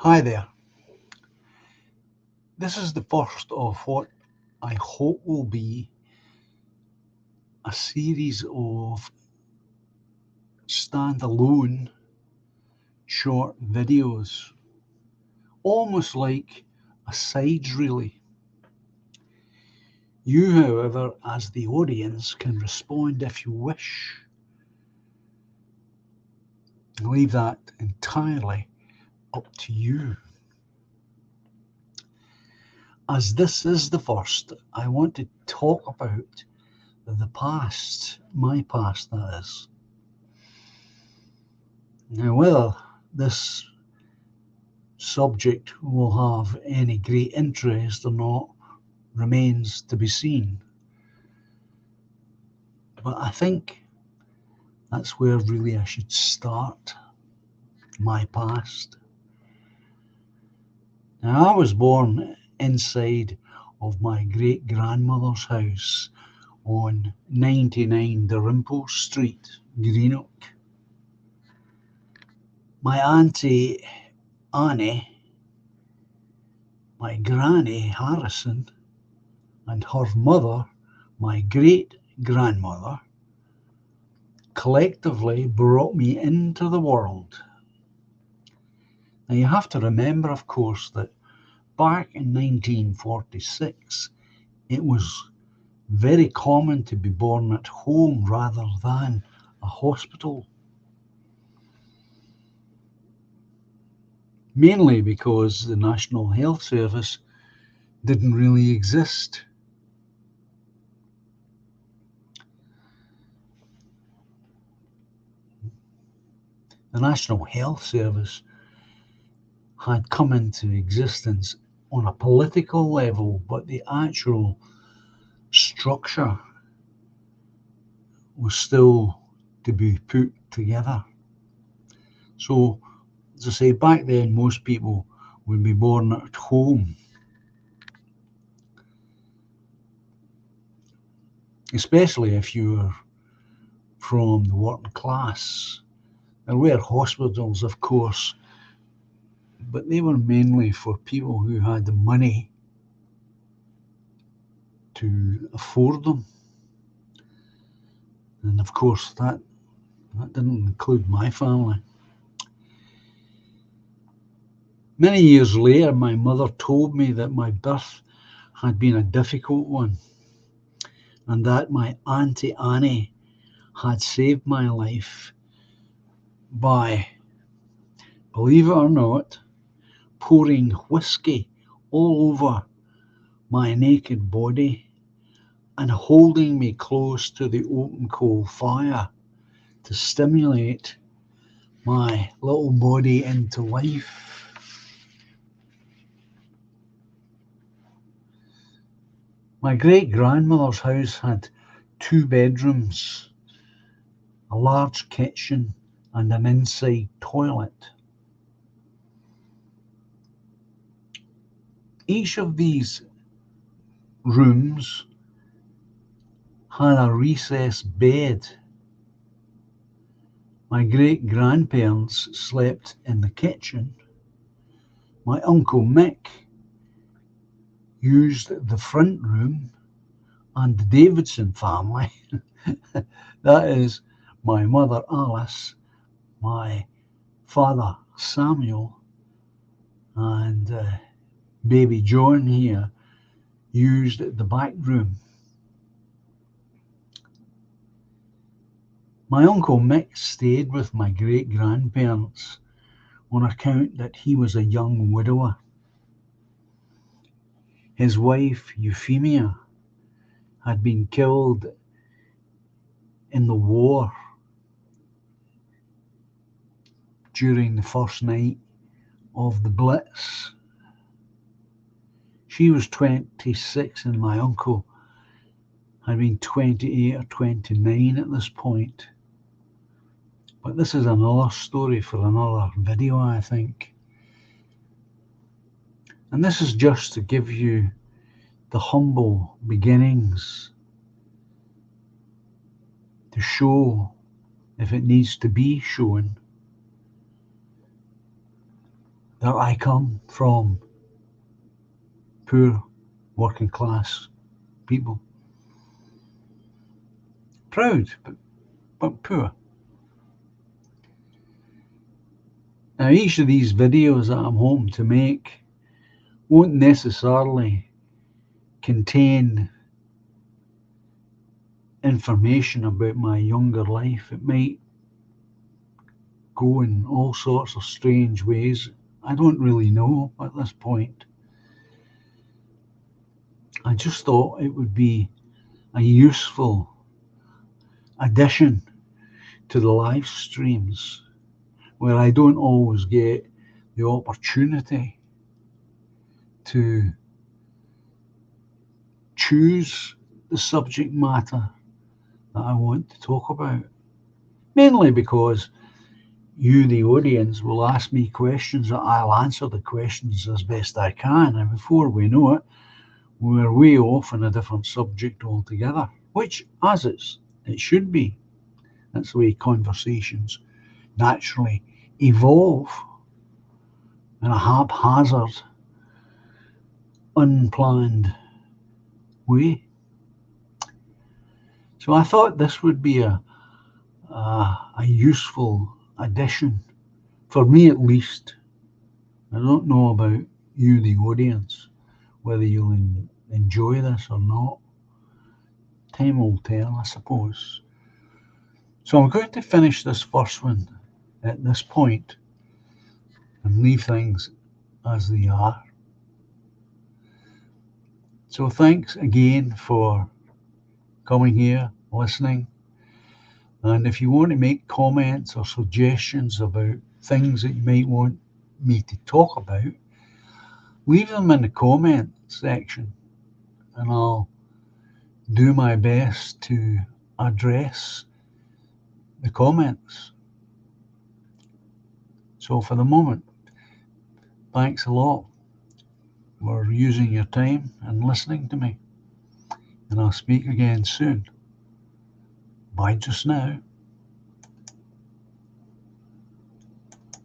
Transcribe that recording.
Hi there. This is the first of what I hope will be a series of standalone short videos, almost like asides, really. You, however, as the audience, can respond if you wish. Leave that entirely up to you. As this is the first, I want to talk about the past, my past, that is. Now, whether this subject will have any great interest or not remains to be seen. But I think that's where really I should start my past. Now, I was born inside of my great grandmother's house on 99 Dalrymple Street, Greenock. My auntie Annie, my granny Harrison, and her mother, my great grandmother, collectively brought me into the world. Now you have to remember, of course, that back in 1946, it was very common to be born at home rather than a hospital. Mainly because the National Health Service didn't really exist. The National Health Service had come into existence on a political level, but the actual structure was still to be put together. So, as I say, back then most people would be born at home, especially if you were from the working class. There were hospitals, of course, but they were mainly for people who had the money to afford them. And of course, that didn't include my family. Many years later, my mother told me that my birth had been a difficult one and that my Auntie Annie had saved my life by, believe it or not, pouring whiskey all over my naked body and holding me close to the open coal fire to stimulate my little body into life. My great grandmother's house had 2 bedrooms, a large kitchen, and an inside toilet. Each of these rooms had a recessed bed. My great grandparents slept in the kitchen. My Uncle Mick used the front room, and the Davidson family, that is, my mother Alice, my father Samuel, and baby John here, used the back room. My Uncle Mick stayed with my great grandparents on account that he was a young widower. His wife Euphemia had been killed in the war during the first night of the Blitz. She was 26 and my uncle had been 28 or 29 at this point. But this is another story for another video, I think. And this is just to give you the humble beginnings, to show, if it needs to be shown, that I come from poor working class people. Proud, but poor. Now, each of these videos that I'm hoping to make won't necessarily contain information about my younger life. It might go in all sorts of strange ways. I don't really know at this point. I just thought it would be a useful addition to the live streams where I don't always get the opportunity to choose the subject matter that I want to talk about. Mainly because you, the audience, will ask me questions that I'll answer the questions as best I can. And before we know it, we're way off on a different subject altogether, which, as it should be. That's the way conversations naturally evolve in a haphazard, unplanned way. So I thought this would be a useful addition, for me at least. I don't know about you, the audience, whether you'll enjoy this or not. Time will tell, I suppose. So I'm going to finish this first one at this point and leave things as they are. So thanks again for coming here, listening. And if you want to make comments or suggestions about things that you might want me to talk about, leave them in the comment section and I'll do my best to address the comments. So for the moment, thanks a lot for using your time and listening to me. And I'll speak again soon. Bye just now.